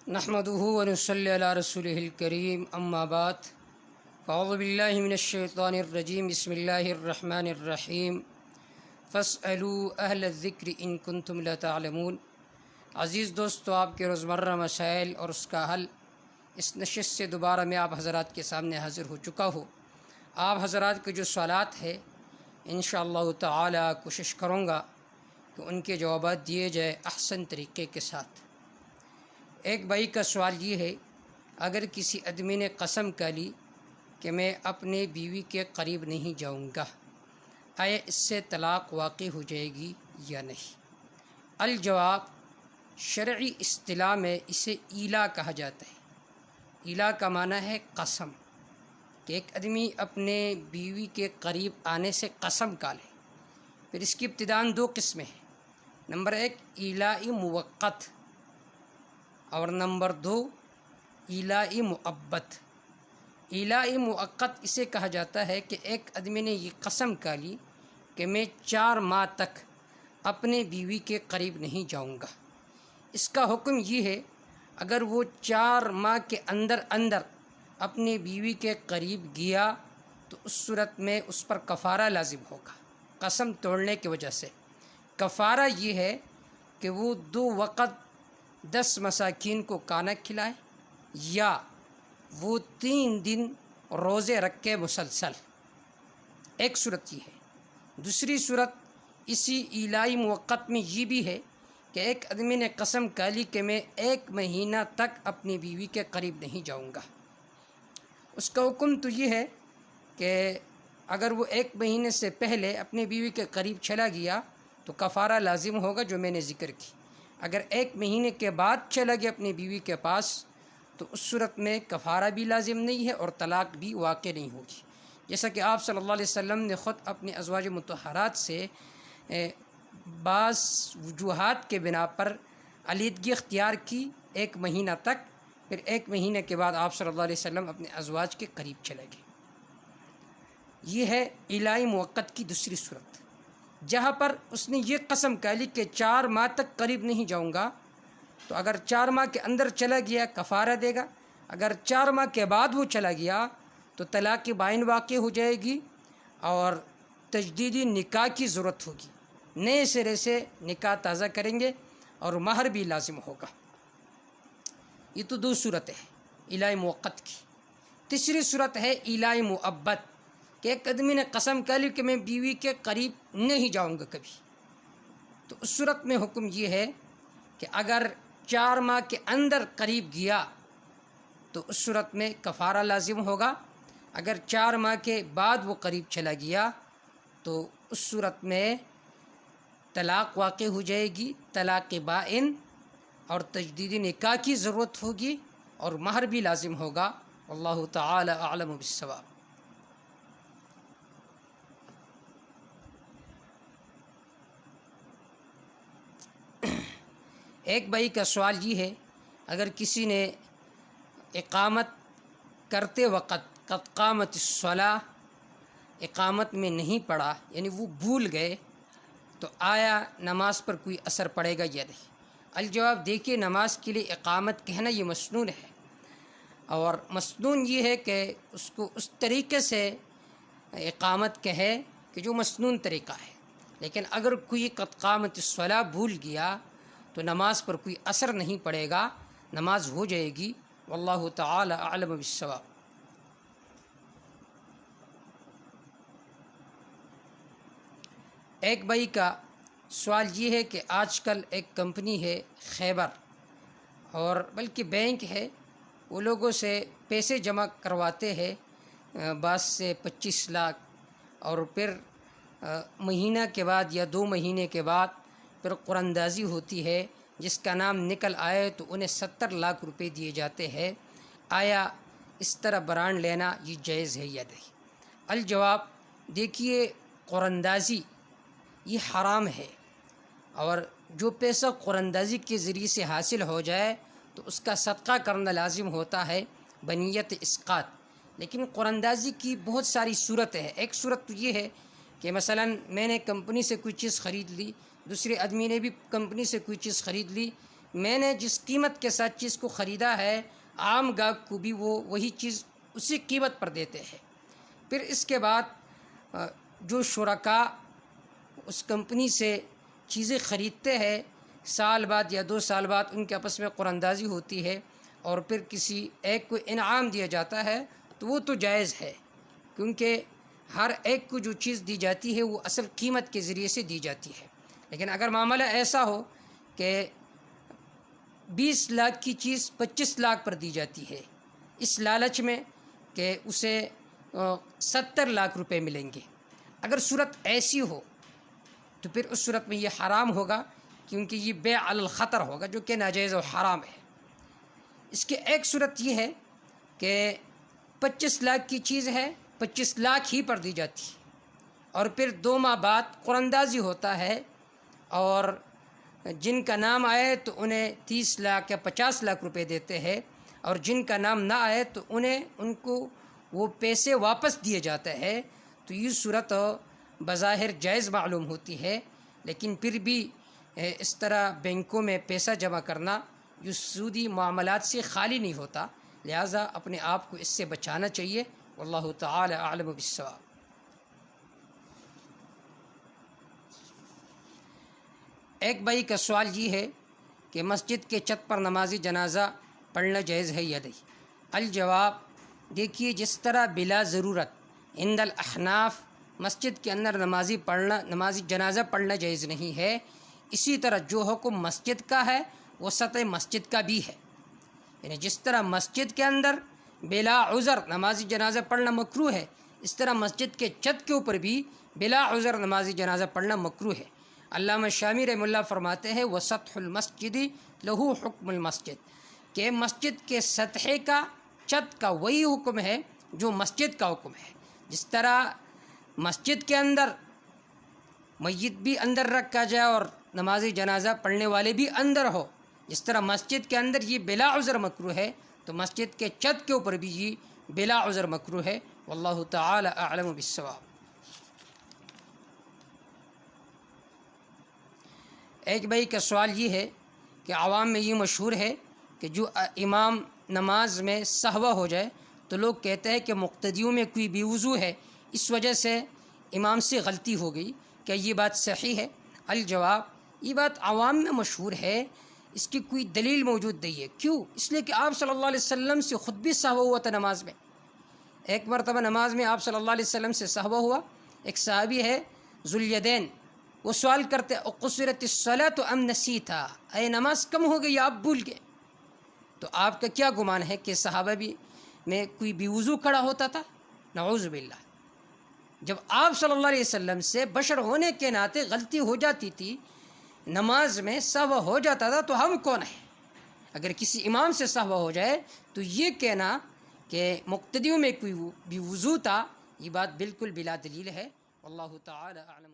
نحمده ونصلي على رسوله الكريم اما بعد فاعوذ بالله من الشيطان الرجيم بسم الله الرحمن الرحيم فاسألوا اہل الذکر ان کنتم لا تعلمون۔ عزیز دوستو، آپ کے روزمرہ مسائل اور اس کا حل اس نشست سے دوبارہ میں آپ حضرات کے سامنے حاضر ہو چکا ہوں۔ آپ حضرات کے جو سوالات ہیں انشاءاللہ تعالی کوشش کروں گا کہ ان کے جوابات دیے جائے احسن طریقے کے ساتھ۔ ایک بھائی کا سوال یہ ہے، اگر کسی آدمی نے قسم کھا لی کہ میں اپنے بیوی کے قریب نہیں جاؤں گا، آیا اس سے طلاق واقع ہو جائے گی یا نہیں؟ الجواب، شرعی اصطلاح میں اسے ایلا کہا جاتا ہے۔ ایلا کا معنی ہے قسم، کہ ایک آدمی اپنے بیوی کے قریب آنے سے قسم کھا لے۔ پھر اس کی ابتداً دو قسمیں ہیں، نمبر ایک ایلائی موقت اور نمبر دو ایلائی مؤبد۔ ایلائی موقت اسے کہا جاتا ہے کہ ایک آدمی نے یہ قسم کھا لی کہ میں 4 ماہ تک اپنے بیوی کے قریب نہیں جاؤں گا۔ اس کا حکم یہ ہے، اگر وہ 4 ماہ کے اندر اپنے بیوی کے قریب گیا تو اس صورت میں اس پر کفارہ لازم ہوگا قسم توڑنے کی وجہ سے۔ کفارہ یہ ہے کہ وہ 2 وقت 10 مساکین کو کھانا کھلائے، یا وہ 3 دن روزے رکھے مسلسل۔ ایک صورت یہ ہے۔ دوسری صورت اسی ایلائی موقت میں یہ بھی ہے کہ ایک آدمی نے قسم کھا لی کہ میں 1 مہینہ تک اپنی بیوی کے قریب نہیں جاؤں گا۔ اس کا حکم تو یہ ہے کہ اگر وہ 1 مہینے سے پہلے اپنے بیوی کے قریب چلا گیا تو کفارہ لازم ہوگا جو میں نے ذکر کی۔ اگر 1 مہینے کے بعد چلا گیا اپنی بیوی کے پاس تو اس صورت میں کفارہ بھی لازم نہیں ہے اور طلاق بھی واقع نہیں ہوگی، جیسا کہ آپ صلی اللہ علیہ وسلم نے خود اپنے ازواج مطہرات سے بعض وجوہات کے بنا پر علیحدگی اختیار کی 1 مہینہ تک، پھر 1 مہینے کے بعد آپ صلی اللہ علیہ وسلم اپنے ازواج کے قریب چلے گئے۔ یہ ہے ایلائی موقت کی دوسری صورت، جہاں پر اس نے یہ قسم کھا لی کہ 4 ماہ تک قریب نہیں جاؤں گا، تو اگر 4 ماہ کے اندر چلا گیا کفارہ دے گا، اگر 4 ماہ کے بعد وہ چلا گیا تو طلاق بائن واقع ہو جائے گی اور تجدیدی نکاح کی ضرورت ہوگی، نئے سرے سے نکاح تازہ کریں گے اور مہر بھی لازم ہوگا۔ یہ تو 2 صورتیں ہیں ایلائی موقت کی۔ تیسری صورت ہے ایلائی مؤبد، کہ ایک آدمی نے قسم کھا لی کہ میں بیوی کے قریب نہیں جاؤں گا کبھی، تو اس صورت میں حکم یہ ہے کہ اگر 4 ماہ کے اندر قریب گیا تو اس صورت میں کفارہ لازم ہوگا، اگر 4 ماہ کے بعد وہ قریب چلا گیا تو اس صورت میں طلاق واقع ہو جائے گی، طلاق بائن، اور تجدیدی نکاح کی ضرورت ہوگی اور مہر بھی لازم ہوگا۔ واللہ تعالی اعلم بالصواب۔ ایک بھائی کا سوال یہ ہے، اگر کسی نے اقامت کرتے وقت قد قامت الصلاۃ اقامت میں نہیں پڑھا، یعنی وہ بھول گئے، تو آیا نماز پر کوئی اثر پڑے گا یا نہیں؟ الجواب، دیکھیے نماز کے لیے اقامت کہنا یہ مسنون ہے، اور مسنون یہ ہے کہ اس کو اس طریقے سے اقامت کہے کہ جو مسنون طریقہ ہے، لیکن اگر کوئی قد قامت الصلاۃ بھول گیا تو نماز پر کوئی اثر نہیں پڑے گا، نماز ہو جائے گی۔ واللہ تعالی اعلم بالصواب۔ ایک بھائی کا سوال یہ ہے کہ آج کل ایک کمپنی ہے خیبر، اور بلکہ بینک ہے، وہ لوگوں سے پیسے جمع کرواتے ہیں، 22 سے 25 لاکھ، اور پھر مہینہ کے بعد یا 2 مہینے کے بعد پھر قرضاندازی ہوتی ہے، جس کا نام نکل آئے تو انہیں 70 لاکھ روپے دیے جاتے ہیں۔ آیا اس طرح برانڈ لینا یہ جائز ہے یا نہیں؟ الجواب، دیکھیے قرضاندازی یہ حرام ہے، اور جو پیسہ قرضاندازی کے ذریعے سے حاصل ہو جائے تو اس کا صدقہ کرنا لازم ہوتا ہے بنیت اسقاط۔ لیکن قرضاندازی کی بہت ساری صورتیں ہیں۔ ایک صورت تو یہ ہے کہ مثلا میں نے کمپنی سے کوئی چیز خرید لی، دوسرے آدمی نے بھی کمپنی سے کوئی چیز خرید لی، میں نے جس قیمت کے ساتھ چیز کو خریدا ہے عام گاہک کو بھی وہ وہی چیز اسی قیمت پر دیتے ہیں۔ پھر اس کے بعد جو شرکاء اس کمپنی سے چیزیں خریدتے ہیں، سال بعد یا 2 سال بعد ان کے آپس میں قرعہ اندازی ہوتی ہے اور پھر کسی ایک کو انعام دیا جاتا ہے، تو وہ تو جائز ہے، کیونکہ ہر ایک کو جو چیز دی جاتی ہے وہ اصل قیمت کے ذریعے سے دی جاتی ہے۔ لیکن اگر معاملہ ایسا ہو کہ 20 لاکھ کی چیز 25 لاکھ پر دی جاتی ہے، اس لالچ میں کہ اسے 70 لاکھ روپے ملیں گے، اگر صورت ایسی ہو تو پھر اس صورت میں یہ حرام ہوگا، کیونکہ یہ بیع علی الخطر ہوگا جو کہ ناجائز و حرام ہے۔ اس کی ایک صورت یہ ہے کہ 25 لاکھ کی چیز ہے، 25 لاکھ ہی پر دی جاتی ہے، اور پھر 2 ماہ بعد قرعہ اندازی ہوتا ہے اور جن کا نام آئے تو انہیں 30 لاکھ یا 50 لاکھ روپے دیتے ہیں، اور جن کا نام نہ آئے تو ان کو وہ پیسے واپس دیے جاتے ہیں، تو یہ صورت بظاہر جائز معلوم ہوتی ہے، لیکن پھر بھی اس طرح بینکوں میں پیسہ جمع کرنا یہ سودی معاملات سے خالی نہیں ہوتا، لہٰذا اپنے آپ کو اس سے بچانا چاہیے۔ واللہ تعالی اعلم بالصواب۔ ایک بھائی کا سوال یہ ہے کہ مسجد کے چھت پر نماز جنازہ پڑھنا جائز ہے یا نہیں؟ الجواب، دیکھیے، جس طرح بلا ضرورت عند الاحناف مسجد کے اندر نماز جنازہ پڑھنا جائز نہیں ہے، اسی طرح جو حکم مسجد کا ہے وہ سطح مسجد کا بھی ہے، یعنی جس طرح مسجد کے اندر بلا عذر نماز جنازہ پڑھنا مکروہ ہے، اس طرح مسجد کے چھت کے اوپر بھی بلا عذر نماز جنازہ پڑھنا مکروہ ہے۔ علامہ شامی رحمہ اللہ فرماتے ہیں وسطح المسجد لہو حکم المسجد، کہ مسجد کے سطح کا، چھت کا وہی حکم ہے جو مسجد کا حکم ہے۔ جس طرح مسجد کے اندر میت بھی اندر رکھا جائے اور نماز جنازہ پڑھنے والے بھی اندر ہو، جس طرح مسجد کے اندر یہ بلا عذر مکروہ ہے، تو مسجد کے چھت کے اوپر بھی یہ بلا عذر مکروہ ہے۔ واللہ تعالی اعلم بالصواب۔ ایک بھائی کا سوال یہ ہے کہ عوام میں یہ مشہور ہے کہ جو امام نماز میں سہوا ہو جائے تو لوگ کہتے ہیں کہ مقتدیوں میں کوئی بے وضو ہے، اس وجہ سے امام سے غلطی ہو گئی، کیا یہ بات صحیح ہے؟ الجواب، یہ بات عوام میں مشہور ہے، اس کی کوئی دلیل موجود نہیں ہے۔ کیوں؟ اس لیے کہ آپ صلی اللہ علیہ وسلم سے خود بھی سہوا ہوا تھا نماز میں۔ ایک مرتبہ نماز میں آپ صلی اللہ علیہ وسلم سے سہوا ہوا، ایک صحابی ہے ذوالیدین، وہ سوال کرتے اقصرت الصلاۃ ام نسیتھا، اے نماز کم ہو گئی، آپ بھول گئے۔ تو آپ کا کیا گمان ہے کہ صحابہ بھی میں کوئی بے وضو کھڑا ہوتا تھا؟ نعوذ باللہ۔ جب آپ صلی اللہ علیہ وسلم سے بشر ہونے کے ناطے غلطی ہو جاتی تھی، نماز میں سہوا ہو جاتا تھا، تو ہم کون ہیں؟ اگر کسی امام سے سہوا ہو جائے تو یہ کہنا کہ مقتدیوں میں کوئی بے وضو تھا، یہ بات بالکل بلا دلیل ہے۔ واللہ تعالی اعلم۔